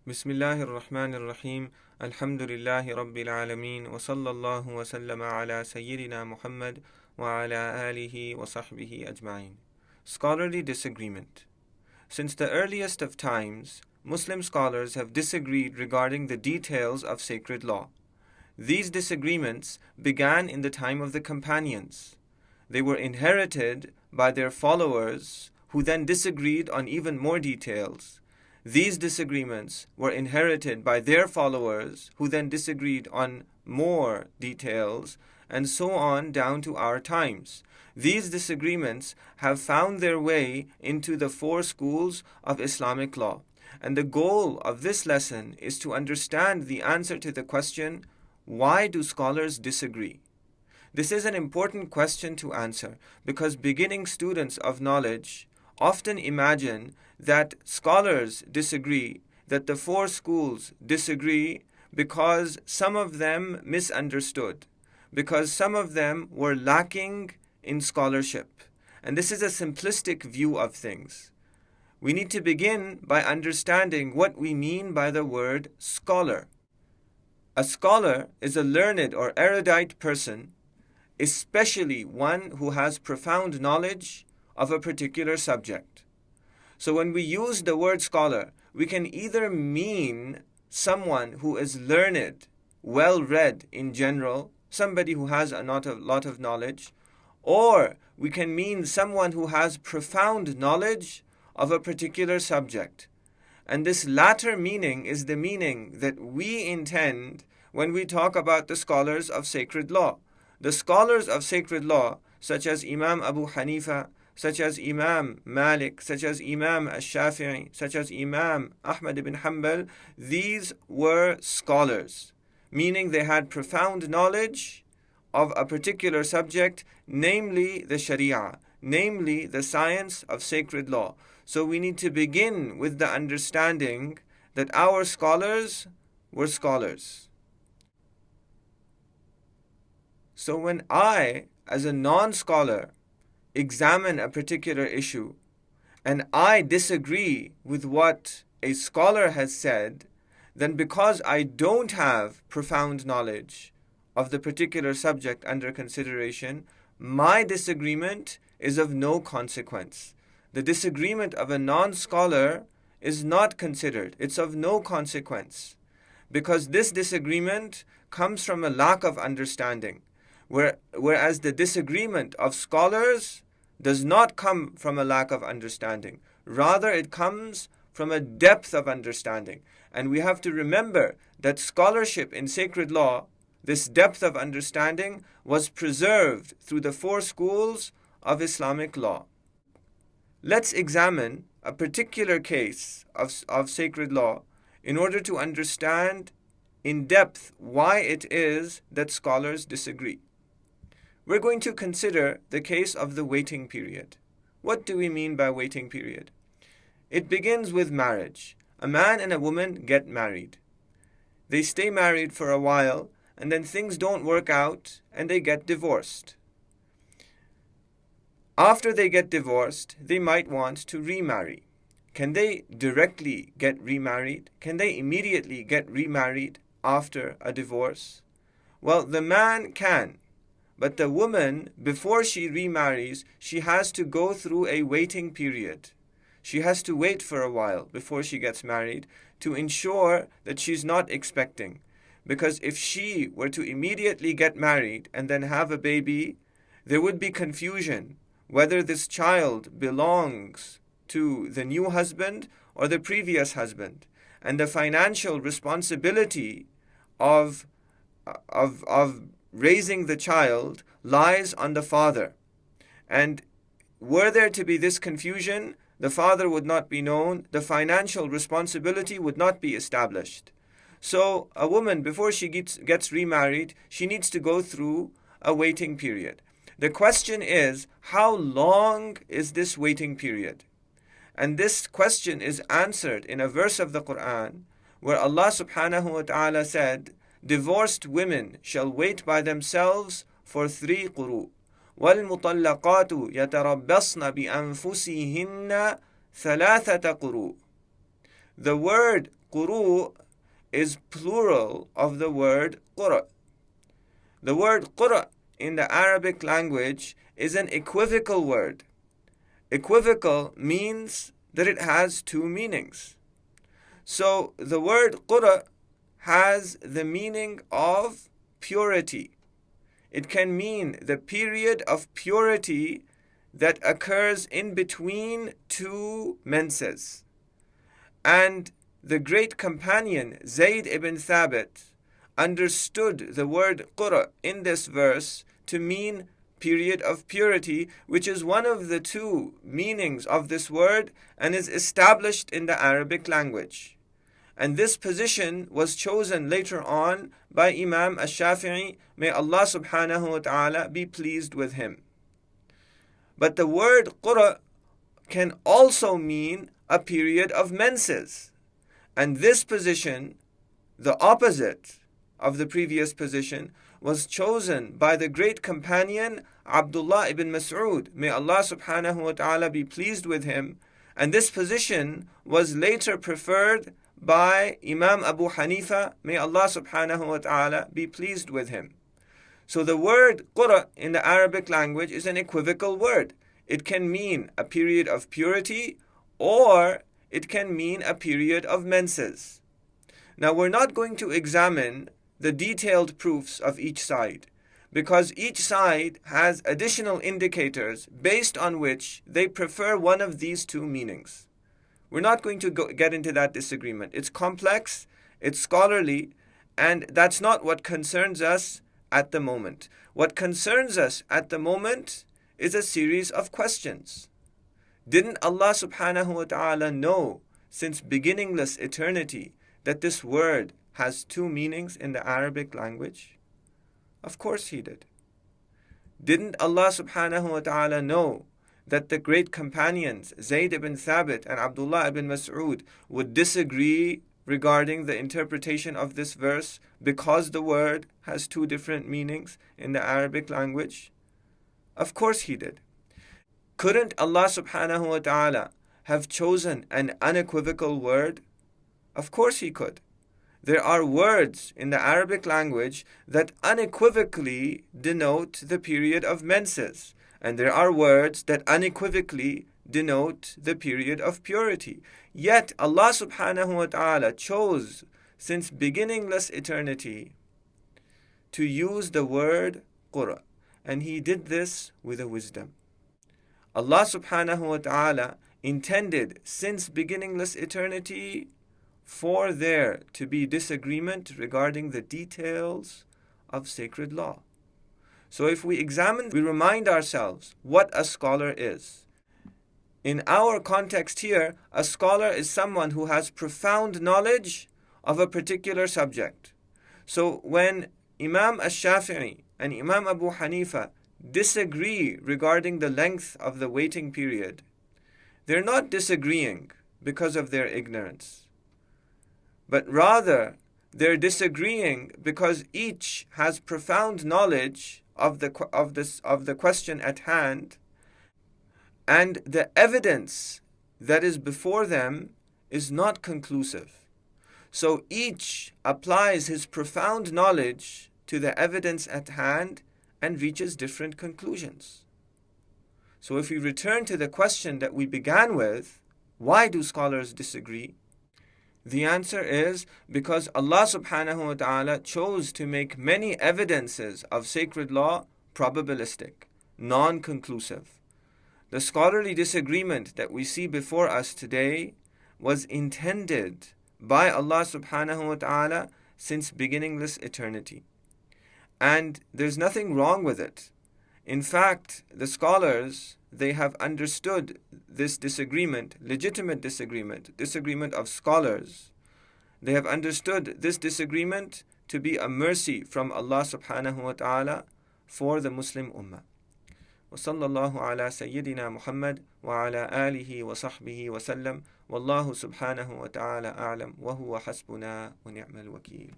Bismillahir Rahmanir Rahim. Alhamdulillahi Rabbil Alameen. Wa sallallahu wa sallama ala Sayyidina Muhammad wa ala alihi wa sahbihi ajma'in. Scholarly disagreement. Since the earliest of times, Muslim scholars have disagreed regarding the details of sacred law. These disagreements began in the time of the companions. They were inherited by their followers, who then disagreed on even more details. These disagreements were inherited by their followers, who then disagreed on more details, and so on down to our times. These disagreements have found their way into the four schools of Islamic law. And the goal of this lesson is to understand the answer to the question, why do scholars disagree? This is an important question to answer because beginning students of knowledge often imagine that scholars disagree, that the four schools disagree because some of them misunderstood, because some of them were lacking in scholarship. And this is a simplistic view of things. We need to begin by understanding what we mean by the word scholar. A scholar is a learned or erudite person, especially one who has profound knowledge of a particular subject. So when we use the word scholar, we can either mean someone who is learned, well-read in general, somebody who has a lot of knowledge, or we can mean someone who has profound knowledge of a particular subject. And this latter meaning is the meaning that we intend when we talk about the scholars of sacred law. The scholars of sacred law, such as Imam Abu Hanifa, such as Imam Malik, such as Imam Al-Shafi'i, such as Imam Ahmad ibn Hanbal, these were scholars, meaning they had profound knowledge of a particular subject, namely the Sharia, namely the science of sacred law. So we need to begin with the understanding that our scholars were scholars. So when I, as a non-scholar, examine a particular issue and I disagree with what a scholar has said, then because I don't have profound knowledge of the particular subject under consideration, my disagreement is of no consequence. The disagreement of a non-scholar is not considered. It's of no consequence because this disagreement comes from a lack of understanding, whereas the disagreement of scholars does not come from a lack of understanding. Rather, it comes from a depth of understanding. And we have to remember that scholarship in sacred law, this depth of understanding, was preserved through the four schools of Islamic law. Let's examine a particular case of sacred law in order to understand in depth why it is that scholars disagree. We're going to consider the case of the waiting period. What do we mean by waiting period? It begins with marriage. A man and a woman get married. They stay married for a while, and then things don't work out, and they get divorced. After they get divorced, they might want to remarry. Can they directly get remarried? Can they immediately get remarried after a divorce? Well, the man can. But the woman, before she remarries, she has to go through a waiting period. She has to wait for a while before she gets married to ensure that she's not expecting. Because if she were to immediately get married and then have a baby, there would be confusion whether this child belongs to the new husband or the previous husband. And the financial responsibility of raising the child lies on the father. And were there to be this confusion, the father would not be known, the financial responsibility would not be established. So a woman, before she gets remarried, she needs to go through a waiting period. The question is, how long is this waiting period? And this question is answered in a verse of the Quran where Allah subhanahu wa ta'ala said, divorced women shall wait by themselves for 3 quru. وَالْمُطَلَّقَاتُ يَتَرَبَّصْنَ بِأَنفُسِهِنَّ ثَلَاثَةَ قُرُوء. The word quru is plural of the word qura. The word qura in the Arabic language is an equivocal word. Equivocal means that it has two meanings. So the word qura has the meaning of purity. It can mean the period of purity that occurs in between two menses. And the great companion Zayd ibn Thabit understood the word qura in this verse to mean period of purity, which is one of the two meanings of this word and is established in the Arabic language. And this position was chosen later on by Imam al-Shafi'i, may Allah subhanahu wa ta'ala be pleased with him. But the word qura can also mean a period of menses. And this position, the opposite of the previous position, was chosen by the great companion Abdullah ibn Mas'ud, may Allah subhanahu wa ta'ala be pleased with him. And this position was later preferred by Imam Abu Hanifa, may Allah subhanahu wa ta'ala be pleased with him. So the word qura in the Arabic language is an equivocal word. It can mean a period of purity or it can mean a period of menses. Now we're not going to examine the detailed proofs of each side because each side has additional indicators based on which they prefer one of these two meanings. We're not going to get into that disagreement. It's complex, it's scholarly, and that's not what concerns us at the moment. What concerns us at the moment is a series of questions. Didn't Allah subhanahu wa ta'ala know since beginningless eternity that this word has two meanings in the Arabic language? Of course He did. Didn't Allah subhanahu wa ta'ala know that the great companions Zayd ibn Thabit and Abdullah ibn Mas'ud would disagree regarding the interpretation of this verse because the word has two different meanings in the Arabic language? Of course He did. Couldn't Allah subhanahu wa ta'ala have chosen an unequivocal word? Of course He could. There are words in the Arabic language that unequivocally denote the period of menses. And there are words that unequivocally denote the period of purity. Yet Allah subhanahu wa ta'ala chose since beginningless eternity to use the word qura. And He did this with a wisdom. Allah subhanahu wa ta'ala intended since beginningless eternity for there to be disagreement regarding the details of sacred law. So if we examine, we remind ourselves what a scholar is. In our context here, a scholar is someone who has profound knowledge of a particular subject. So when Imam al-Shafi'i and Imam Abu Hanifa disagree regarding the length of the waiting period, they're not disagreeing because of their ignorance, but rather they're disagreeing because each has profound knowledge of the question at hand, and the evidence that is before them is not conclusive. So each applies his profound knowledge to the evidence at hand and reaches different conclusions. So if we return to the question that we began with, why do scholars disagree? The answer is because Allah subhanahu wa ta'ala chose to make many evidences of sacred law probabilistic, non-conclusive. The scholarly disagreement that we see before us today was intended by Allah subhanahu wa ta'ala since beginningless eternity. And there's nothing wrong with it. In fact, the scholars, they have understood this disagreement, legitimate disagreement of scholars. They have understood this disagreement to be a mercy from Allah subhanahu wa ta'ala for the Muslim Ummah. وصلى الله على سيدنا محمد وعلى آله وصحبه وسلم والله سبحانه وتعالى أعلم وهو حسبنا ونعم الوكيل.